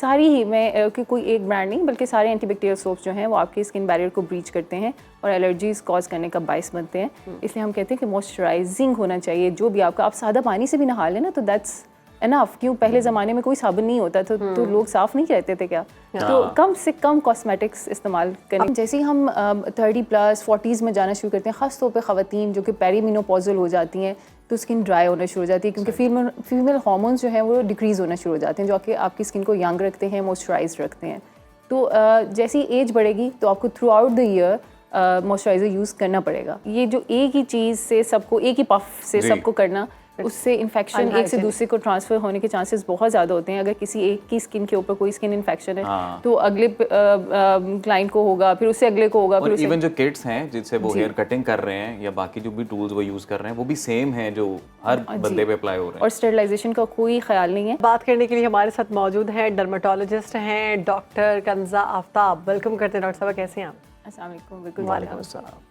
सारी ही मैं कि कोई एक ब्रांड नहीं बल्कि सारे एंटीबैक्टीरियल सोप्स जो हैं वो आपके स्किन बैरियर को ब्रीच करते हैं और एलर्जीज कॉज करने का बाइस बनते हैं। इसलिए हम कहते हैं कि मॉइस्चराइजिंग होना चाहिए जो भी आपका, आप सादा पानी से भी नहा लें ना तो दैट्स एनफ। क्यों, पहले ज़माने में कोई साबुन नहीं होता था तो लोग साफ़ नहीं रहते थे क्या? तो कम से कम कॉस्मेटिक्स इस्तेमाल करें। जैसे ही हम 30+ 40s में जाना शुरू करते हैं, ख़ास तौर पे ख़वातीन जो कि पेरीमेनोपॉजल हो जाती हैं तो स्किन ड्राई होना शुरू हो जाती है क्योंकि फीमेल हार्मोन्स जो हैं वो डिक्रीज़ होना शुरू हो जाते हैं जो कि आपकी स्किन को यंग रखते हैं, मॉइस्चराइज रखते हैं। तो जैसी एज बढ़ेगी तो आपको through out the year moisturiser use करना पड़ेगा। ये जो एक ही चीज़ से सबको, एक ही पफ से सबको करना, उससे इन्फेक्शन एक से दूसरे को ट्रांसफ़र होने के चांसेस बहुत ज़्यादा होते हैं। अगर किसी एक की स्किन के ऊपर कोई स्किन इन्फेक्शन है तो अगले क्लाइंट को होगा, फिर उससे अगले को होगा। और इवन जो किट्स हैं जिससे वो हेयर कटिंग कर रहे हैं या बाकी जो भी टूल्स वो यूज़ कर रहे हैं वो भी सेम हैं जो हर बंदे पे अप्लाई हो रहे हैं और स्टरलाइजेशन का कोई ख्याल नहीं है। बात करने के लिए हमारे साथ मौजूद हैं डर्मेटोलॉजिस्ट हैं डॉक्टर कंजा आफ्ताब। वेलकम करते हैं डॉक्टर साहब, कैसे हैं आप? अस्सलाम वालेकुम। बिल्कुल वालेकुम अस्सलाम।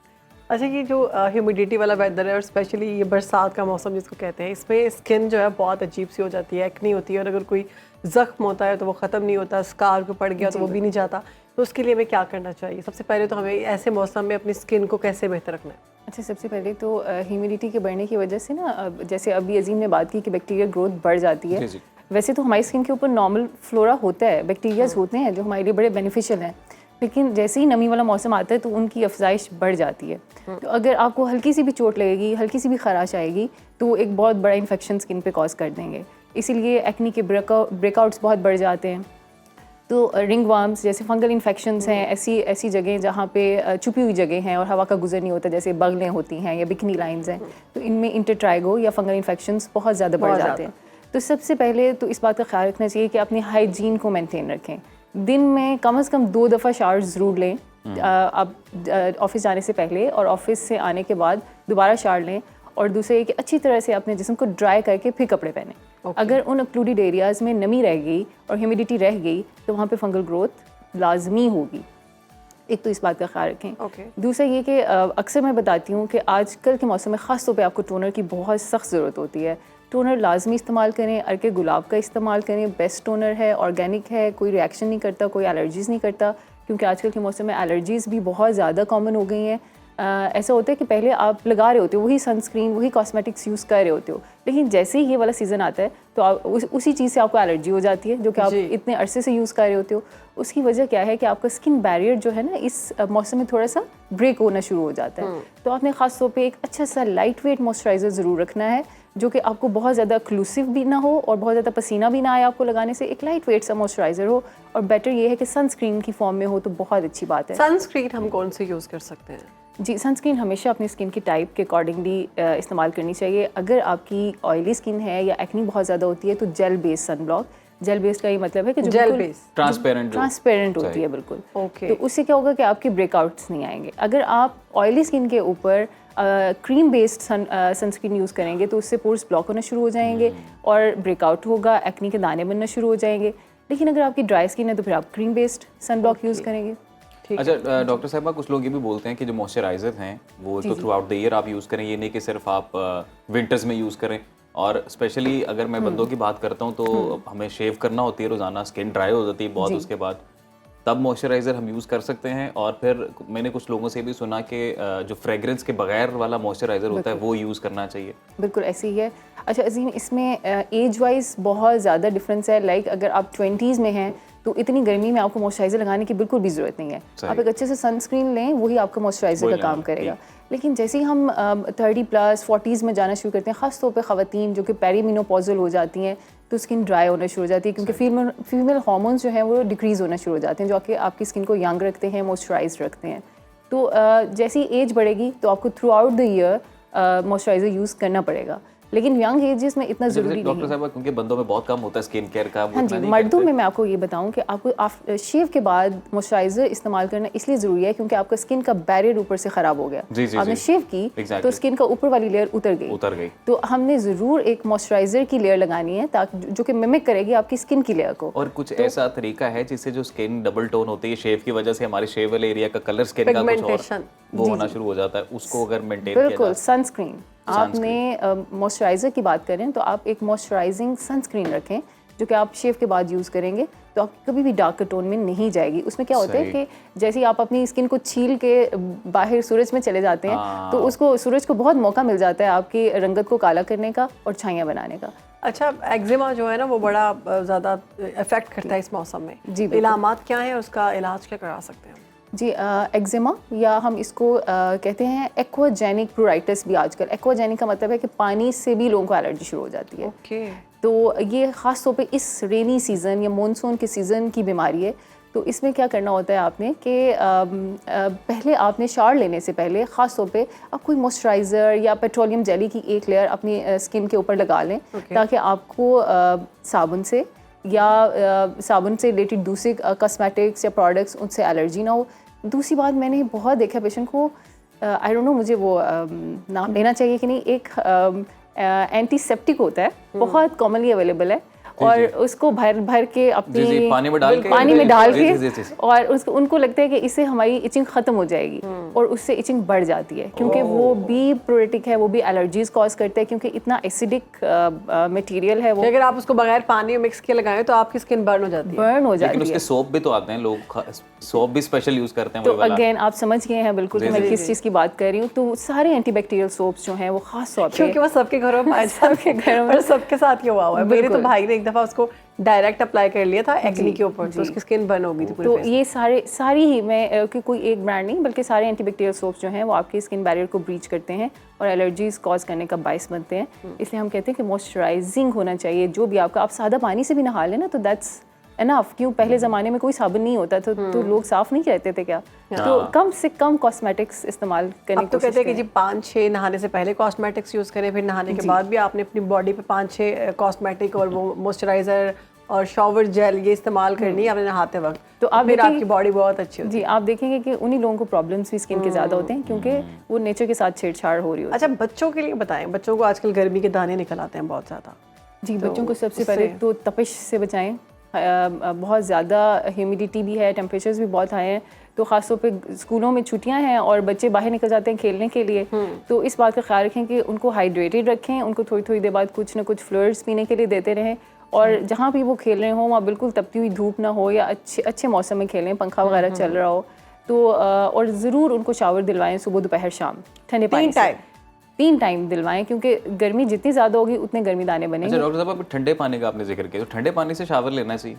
अच्छा, ये जो ह्यूमिडिटी वाला वेदर है और स्पेशली ये बरसात का मौसम जिसको कहते हैं, इसमें स्किन जो है बहुत अजीब सी हो जाती है, एक्नी होती है और अगर कोई ज़ख्म होता है तो वो ख़त्म नहीं होता, स्कार को पड़ गया तो वो भी नहीं जाता। तो उसके लिए हमें क्या करना चाहिए? सबसे पहले तो हमें ऐसे मौसम में अपनी स्किन को कैसे बेहतर रखना है? अच्छा, सबसे पहले तो ह्यूमिडिटी के बढ़ने की वजह से ना, जैसे अभी अजीम ने बात की कि बैक्टीरियल ग्रोथ बढ़ जाती है। वैसे तो हमारी स्किन के ऊपर नॉर्मल फ्लोरा होता है, बैक्टीरियाज होते हैं जो हमारे लिए बड़े बेनिफिशियल हैं, लेकिन जैसे ही नमी वाला मौसम आता है तो उनकी अफजाइश बढ़ जाती है। तो अगर आपको हल्की सी भी चोट लगेगी, हल्की सी भी खराश आएगी तो एक बहुत बड़ा इन्फेक्शन स्किन पे कॉज कर देंगे। इसीलिए एक्नी के ब्रेकआउट्स बहुत बढ़ जाते हैं। तो रिंग वार्म्स जैसे फंगल इन्फेक्शंस हैं, ऐसी जगह जहाँ पे छुपी हुई जगह हैं और हवा का गुजर नहीं होता, जैसे बगलें होती हैं या बिकनी लाइंस हैं, तो इनमें इंटरट्राइगो या फंगल इन्फेक्शंस बहुत ज़्यादा बढ़ जाते हैं। तो सबसे पहले तो इस बात का ख्याल रखना चाहिए कि अपनी हाइजीन को मेंटेन रखें। दिन में कम से कम 2 दफ़ा शावर ज़रूर लें, आप ऑफिस जाने से पहले और ऑफिस से आने के बाद दोबारा शावर लें। और दूसरे कि अच्छी तरह से अपने जिस्म को ड्राई करके फिर कपड़े पहने। अगर उन अक्लूडेड एरियाज़ में नमी रह गई और ह्यूमिडिटी रह गई तो वहाँ पे फंगल ग्रोथ लाजमी होगी। एक तो इस बात का ख्याल रखें। दूसरा ये कि अक्सर मैं बताती हूँ कि आजकल के मौसम में ख़ास तौर पे आपको टोनर की बहुत सख्त ज़रूरत होती है। टोनर लाजमी इस्तेमाल करें, अर्के गुलाब का इस्तेमाल करें, बेस्ट टोनर है, ऑर्गेनिक है, कोई रिएक्शन नहीं करता, कोई एलर्जीज़ नहीं करता, क्योंकि आजकल के मौसम में एलर्जीज़ भी बहुत ज़्यादा कॉमन हो गई हैं। ऐसा होता है कि पहले आप लगा रहे होते हो वही सनस्क्रीन, वही कॉस्मेटिक्स यूज़ कर रहे होते हो, लेकिन जैसे ही ये वाला सीज़न आता है तो आप उसी चीज़ से आपको एलर्जी हो जाती है जो कि आप इतने अरसे से यूज़ कर रहे होते हो। उसकी वजह क्या है कि आपका स्किन बैरियर जो है ना इस मौसम में थोड़ा सा ब्रेक होना शुरू हो जाता है। तो आपने ख़ास तौर पर एक अच्छा सा लाइट वेट मॉइस्चराइज़र ज़रूर रखना है जो कि आपको बहुत ज़्यादा एक्लूसिव भी ना हो और बहुत ज़्यादा पसीना भी ना आए आपको लगाने से। एक लाइट वेट सा मॉइस्चराइज़र हो और बेटर ये है कि सनस्क्रीन की फॉर्म में हो तो बहुत अच्छी बात है। सनस्क्रीन हम कौन से यूज़ कर सकते हैं? जी, सनस्क्रीन हमेशा अपनी स्किन की टाइप के अकॉर्डिंगली इस्तेमाल करनी चाहिए। अगर आपकी ऑयली स्किन है या एक्नी बहुत ज़्यादा होती है तो gel based sun block, gel based का ये मतलब है कि जो ट्रांसपेरेंट होती है बिल्कुल। तो उससे क्या होगा कि आपके ब्रेकआउट्स नहीं आएंगे। अगर आप ऑयली स्किन के ऊपर क्रीम बेस्ड सनस्क्रीन यूज़ करेंगे तो उससे पोर्स ब्लॉक होना शुरू हो जाएंगे और ब्रेकआउट होगा, एक्नी के दाने बनना शुरू हो जाएंगे। लेकिन अगर आपकी ड्राई स्किन है तो फिर आप cream based sun block use करेंगे। अच्छा डॉक्टर साहबा, कुछ लोग ये भी बोलते हैं कि जो मॉइस्चराइजर हैं वो तो थ्रू आउट द ईयर आप यूज़ करें, ये नहीं कि सिर्फ आप विंटर्स में यूज़ करें। और स्पेशली अगर मैं बंदों की बात करता हूँ तो हमें शेव करना होती है रोज़ाना, स्किन ड्राई हो जाती है बहुत, उसके बाद तब मॉइस्चराइज़र हम यूज़ कर सकते हैं। और फिर मैंने कुछ लोगों से भी सुना कि जो फ्रेगरेंस के बगैर वाला मॉइस्चराइज़र होता है वो यूज़ करना चाहिए। बिल्कुल ऐसे ही है। अच्छा अजीम, इसमें एज वाइज बहुत ज़्यादा डिफरेंस है। लाइक अगर आप 20s में हैं तो इतनी गर्मी में आपको मॉइस्चराइज़र लगाने की बिल्कुल भी ज़रूरत नहीं है। आप एक अच्छे से सनस्क्रीन लें, वही आपका मॉइस्चराइज़र का काम करेगा। लेकिन जैसे ही हम 30+ 40s में जाना शुरू करते हैं, ख़ास तौर पे ख़वातीन जो कि पेरीमेनोपॉजल हो जाती हैं तो स्किन ड्राई होना शुरू हो जाती है क्योंकि फीमेल हार्मोन्स जो हैं वो डिक्रीज़ होना शुरू हो जाते हैं जो कि आपकी स्किन को यंग रखते हैं, मॉइस्चराइज रखते हैं। तो जैसी एज बढ़ेगी तो आपको through out the year moisturiser use करना पड़ेगा, लेकिन यंग एजेस में इतना ज़रूरी नहीं है। डॉक्टर साहब, क्योंकि बंदों में बहुत कम होता है स्किन केयर का। हाँ जी, मर्दों में मैं आपको ये बताऊं कि आपको शेव के बाद मॉइस्चराइज़र इस्तेमाल करना इसलिए ज़रूरी है क्योंकि आपका स्किन का बैरियर ऊपर से ख़राब हो गया। आपने शेव की तो स्किन का ऊपर वाली लेयर उतर गई। तो हमने ज़रूर एक मॉइस्चराइज़र की लेयर लगानी है ताकि जो कि मिमिक करेगी आपकी स्किन की लेयर को। और कुछ ऐसा तरीका है जिससे जो स्किन डबल टोन होती है शेव की वजह से, हमारे शेव वाले एरिया का कलर स्किन का कुछ और वो होना शुरू हो जाता है, उसको अगर मेंटेन किया बिल्कुल सनस्क्रीन आपने मॉइस्चराइज़र की बात करें तो आप एक मॉइस्चराइजिंग सनस्क्रीन रखें जो कि आप शेव के बाद यूज़ करेंगे तो आप कभी भी डार्क टोन में नहीं जाएगी। उसमें क्या होता है कि जैसे ही आप अपनी स्किन को छील के बाहर सूरज में चले जाते हैं तो उसको सूरज को बहुत मौका मिल जाता है आपकी रंगत को काला करने का और छाइयाँ बनाने का। अच्छा, एक्जिमा जो है ना वो बड़ा ज़्यादा इफेक्ट करता है इस मौसम में। जी, इलामात क्या है, उसका इलाज क्या करा सकते हैं? जी, एक्जिमा या हम इसको कहते हैं एक्वाजेनिक प्रूराइटिस भी आजकल। एक्वाजेनिक का मतलब है कि पानी से भी लोगों को एलर्जी शुरू हो जाती है। ओके। तो ये ख़ास तौर पे इस रेनी सीज़न या मॉनसून के सीज़न की बीमारी है। तो इसमें क्या करना होता है आपने कि पहले आपने शावर लेने से पहले ख़ास तौर पे आप कोई मॉइस्चराइज़र या पेट्रोलियम जेली की एक लेयर अपनी स्किन के ऊपर लगा लें ताकि आपको साबुन से या साबुन से रिलेटेड दूसरे कॉस्मेटिक्स या प्रोडक्ट्स उनसे एलर्जी ना हो। दूसरी बात, मैंने बहुत देखा पेशेंट को, आई डोंट नो मुझे वो नाम लेना चाहिए कि नहीं, एक एंटीसेप्टिक होता है, बहुत कॉमनली अवेलेबल है और उसको भर के अपनी पानी में डाल के और उसको उनको लगता है कि इससे हमारी इचिंग ख़त्म हो जाएगी और उससे इचिंग बढ़ जाती है क्योंकि वो भी प्रोरेटिक है, वो भी एलर्जीज कॉज करता है क्योंकि इतना एसिडिक मटेरियल है वो। अगर आप उसको बगैर पानी में मिक्स किए लगाएं तो आपकी स्किन बर्न हो जाती है। लेकिन उसके सोप भी तो आते हैं, लोग सोप भी स्पेशल यूज करते हैं। तो अगेन आप समझ गए हैं बिल्कुल कि मैं किस चीज़ की बात कर रही हूँ। तो सारे एंटीबैक्टीरियल सोप्स जो हैं वो खास तौर पे, क्योंकि वो सबके घरों में पाए जाते हैं और सबके साथ ये हुआ है। मेरे तो भाई ने एक दफ़ा उसको डायरेक्ट अप्लाई कर लिया था एक्ने के ऊपर, तो उसकी स्किन बर्न हो गई थी पूरी। तो ये सारी ही, मैं कि कोई एक ब्रांड नहीं बल्कि सारे एंटीबैक्टीरियल सोप्स जो हैं वो आपकी स्किन बैरियर को ब्रीच करते हैं और एलर्जीज कॉज करने का बायस बनते हैं। इसलिए हम कहते हैं कि मॉइस्चराइजिंग होना चाहिए जो भी आपका। आप सादा पानी से भी नहा लेना तो दैट्स एनफ। क्यों, पहले ज़माने में कोई साबुन नहीं होता था तो लोग साफ़ नहीं रहते थे क्या? तो कम से कम कॉस्मेटिक्स इस्तेमाल करने की तो कहते हैं कि जी 5-6 नहाने से पहले कॉस्मेटिक्स यूज़ करें, फिर नहाने के बाद भी आपने अपनी बॉडी पे 5-6 कॉस्मेटिक और वो मॉइस्चराइज़र और शावर जेल ये इस्तेमाल करनी है आपने नहाते वक्त। तो आप फिर आपकी बॉडी बहुत अच्छी होती है। जी, आप देखेंगे कि उन्हीं लोगों को प्रॉब्लम्स भी स्किन के ज़्यादा होते हैं क्योंकि वो नेचर के साथ छेड़छाड़ हो रही होती है। अच्छा, बच्चों के लिए बताएं, बच्चों को आजकल गर्मी के दाने निकल आते हैं बहुत ज़्यादा। जी, बच्चों को सबसे पहले तो तपिश से बचाएं। बहुत ज़्यादा ह्यूमिडिटी भी है, टेम्परेचर्स भी बहुत हाई हैं, तो ख़ासतौर पे स्कूलों में छुट्टियां हैं और बच्चे बाहर निकल जाते हैं खेलने के लिए। तो इस बात का ख्याल रखें कि उनको हाइड्रेटेड रखें, उनको थोड़ी थोड़ी देर बाद कुछ ना कुछ फ्लूइड्स पीने के लिए देते रहें और जहाँ भी वो खेल रहे हों वहाँ बिल्कुल तपती हुई धूप ना हो या अच्छे मौसम में खेलें, पंखा वगैरह चल रहा हो तो और ज़रूर उनको शावर दिलवाएं सुबह दोपहर शाम ठंडे पानी से। 3 टाइम दिलवाएं क्योंकि गर्मी जितनी ज़्यादा होगी उतने गर्मी दाने बनेंगे। अच्छा डॉक्टर साहब, अब ठंडे पानी का आपने जिक्र किया, तो ठंडे पानी से शावर लेना चाहिए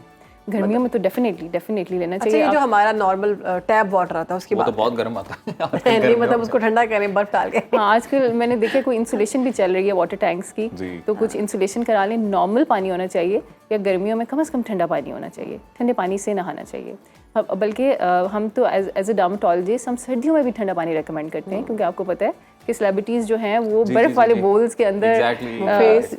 गर्मियों में? तो डेफिनेटली लेना चाहिए। अच्छा, ये जो हमारा नॉर्मल टैप वाटर आता है उसकी बात तो बहुत गर्म आता है नहीं, मतलब उसको ठंडा करें बर्फ डाल के। हाँ, आजकल मैंने देखा कोई इंसुलेशन भी चल रही है वाटर टैंक्स की, तो कुछ इंसुलेशन करा लें। नॉर्मल पानी होना चाहिए या गर्मियों में कम से कम ठंडा पानी होना चाहिए, ठंडे पानी से नहाना चाहिए। बल्कि हम तो एज ए डर्मेटोलॉजिस्ट हम सर्दियों में भी ठंडा पानी रेकमेंड करते हैं क्योंकि आपको पता है कि सेलिब्रिटीज़ जो हैं वो बर्फ वाले बोल्स के अंदर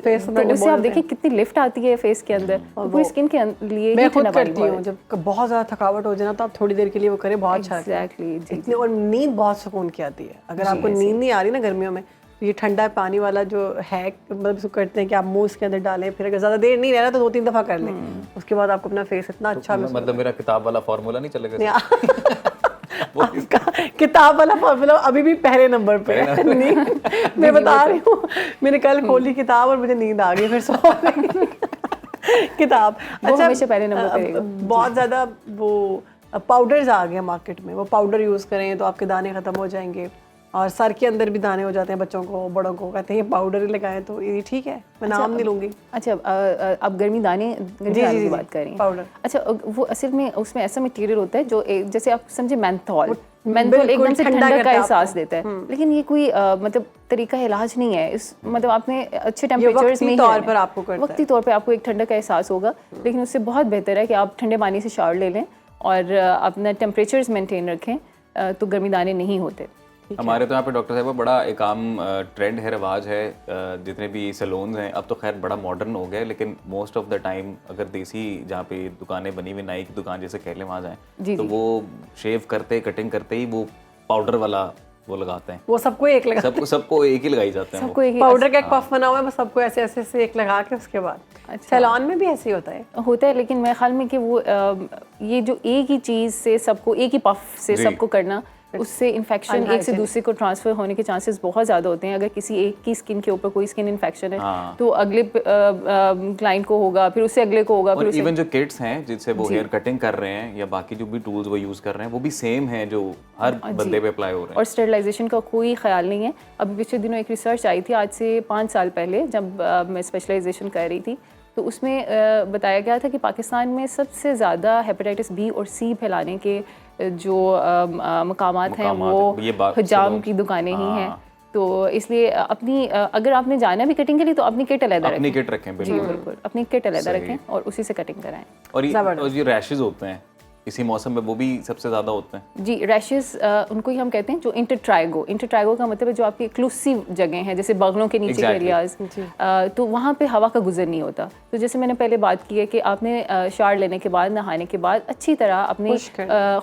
फेस तो उससे आप देखिए कितनी लिफ्ट आती है फेस के अंदर, पूरी स्किन के लिए। मैं खुद करती हूँ जब बहुत ज़्यादा थकावट हो जाए ना तो आप थोड़ी देर के लिए वो करें, बहुत अच्छा एग्जैक्टली। और नींद बहुत सुकून की आती है। अगर आपको नींद नहीं आ रही ना गर्मियों में तो ये ठंडा पानी वाला जो है, मतलब इसको करते हैं कि आप मुंह इसके अंदर डालें, फिर अगर ज़्यादा देर नहीं रहना तो 2-3 दफ़ा कर लें, उसके बाद आपको अपना फेस इतना अच्छा मतलब मेरा किताब वाला फार्मूला नहीं चलेगा? किताब वाला फार्मूला अभी भी पहले नंबर पे है। मैं बता रही हूँ, मैंने कल खोली किताब और मुझे नींद आ गई, फिर सो गई किताब। अच्छा, हमेशा पहले नंबर पे रहेगा। बहुत ज़्यादा वो पाउडर्स आ गए मार्केट में, वो पाउडर यूज़ करें तो आपके दाने ख़त्म हो जाएंगे और सर के अंदर भी दाने हो जाते हैं बच्चों को, बड़ों को। कहते हैं ये पाउडर ही लगाएं, तो ये ठीक है, मैं नाम नहीं लूँगी। अच्छा, अब गर्मी दाने की बात कर रही हैं, पाउडर। अच्छा, वो असल में उसमें ऐसा मटेरियल होता है जो जैसे आप समझे मेंथोल एकदम से ठंडक का एहसास देता है, लेकिन ये कोई मतलब तरीका इलाज नहीं है। इस मतलब आपने अच्छे टेम्परेचर्स में वक्ती तौर पर आपको एक ठंडक का एहसास होगा, लेकिन उससे बहुत बेहतर है कि आप ठंडे पानी से शावर ले लें और अपना टेम्परेचर्स मेंटेन रखें, तो गर्मी दाने नहीं होते। हमारे तो यहाँ पे डॉक्टर साहब बड़ा एक आम ट्रेंड है, रिवाज है, जितने भी सैलून्स हैं अब तो खैर बड़ा मॉडर्न हो गया है, लेकिन मोस्ट ऑफ द टाइम अगर देसी जहाँ पे दुकानें बनी हुई नाई की दुकान जैसे कह लें वहाँ जाएं तो वो शेव करते कटिंग करते ही वो पाउडर वाला वो लगाते हैं। वो सबको एक लगा, सबको एक ही लगाई जाते हैं। पाउडर का एक पफ बना हुआ है, बस सबको ऐसे ऐसे से एक लगा के उसके बाद। सैलून में भी ऐसे ही होता है, लेकिन मेरे ख्याल में कि वो ये जो एक ही चीज़ से सबको एक ही पफ से सबको करना उससे इन्फेक्शन एक से दूसरे को ट्रांसफ़र होने के चांसेस बहुत ज़्यादा होते हैं। अगर किसी एक की स्किन के ऊपर कोई स्किन इन्फेक्शन है तो अगले क्लाइंट को होगा, फिर उससे अगले को होगा, फिर इवन जो किट्स हैं जिनसे वो हेयर कटिंग कर रहे हैं या बाकी जो भी टूल्स वो यूज़ कर रहे हैं वो भी सेम है जो हर बंदे पे अप्लाई हो रहे हैं। और स्टरलाइजेशन का कोई ख्याल नहीं है। अभी पिछले दिनों एक रिसर्च आई थी, आज से 5 साल पहले, जब मैं स्पेशलाइजेशन कर रही थी, तो उसमें बताया गया था कि पाकिस्तान में सबसे ज़्यादा हेपेटाइटिस बी और सी फैलाने के जो मकामात हैं वो हजाम की दुकानें ही हैं। तो इसलिए अपनी अगर आपने जाना भी कटिंग के लिए तो अपनी किट अलग रखें। अपनी किट रखें, बिल्कुल अपनी किट अलग रखें और उसी से कटिंग कराएं। और ये रैशेस होते हैं इसी मौसम में, वो भी सबसे ज़्यादा होते हैं। जी, रैशेस उनको ही हम कहते हैं जो इंटरट्राइगो का मतलब है जो आपकी एक्लूसिव जगह हैं, जैसे बगलों के नीचे के एरियाज, तो वहाँ पे हवा का गुजर नहीं होता। तो जैसे मैंने पहले बात की है कि आपने शावर लेने के बाद, नहाने के बाद अच्छी तरह अपने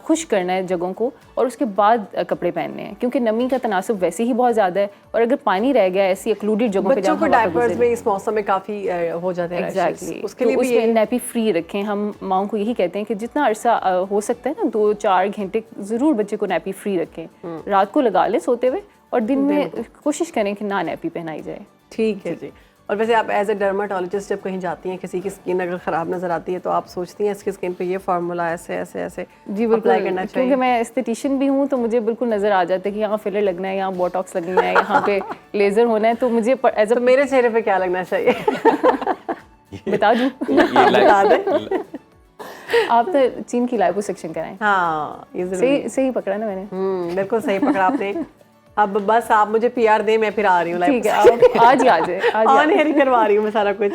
खुश करना है जगहों को और उसके बाद कपड़े पहनने हैं, क्योंकि नमी का तनासुब वैसे ही बहुत ज़्यादा है और अगर पानी रह गया ऐसी एक्लूडेड जगहों पे, बच्चों को डायपर्स में इस मौसम में काफ़ी हो जाते हैं। एग्जैक्टली, उसके लिए भी नैपी फ्री रखें। हम माओं को यही कहते हैं कि जितना अरसा हो सकता है ना, 2-4 घंटे ज़रूर बच्चे को नैपी फ्री रखें। रात को लगा लें सोते हुए और दिन में कोशिश करें कि ना नैपी पहनाई जाए। ठीक है जी। और वैसे आप एज ए डर्माटोलॉजिस्ट जब कहीं जाती हैं, किसी की स्किन अगर ख़राब नज़र आती है तो आप सोचती हैं इसकी स्किन पे ये फार्मूला ऐसे ऐसे ऐसे जी बिल्कुल करना चाहिए, क्योंकि मैं एस्थेटिशियन भी हूँ तो मुझे बिल्कुल नज़र आ जाता है कि यहाँ फिलर लगना है, यहाँ बोटॉक्स लगना है, यहाँ पे लेज़र होना है, तो मुझे तो मेरे चेहरे पे क्या लगना चाहिए बता दूँ? बता दें। आप तो चीन की लाइपोसक्शन कराएं। हाँ, ये सही पकड़ा ना मैंने। बिल्कुल सही पकड़ा आपने। अब बस आप मुझे PR दें, मैं फिर आ रही हूँ। ठीक है, आप आज ही आ जाए, ऑन एयर ही करवा रही हूँ मैं सारा कुछ।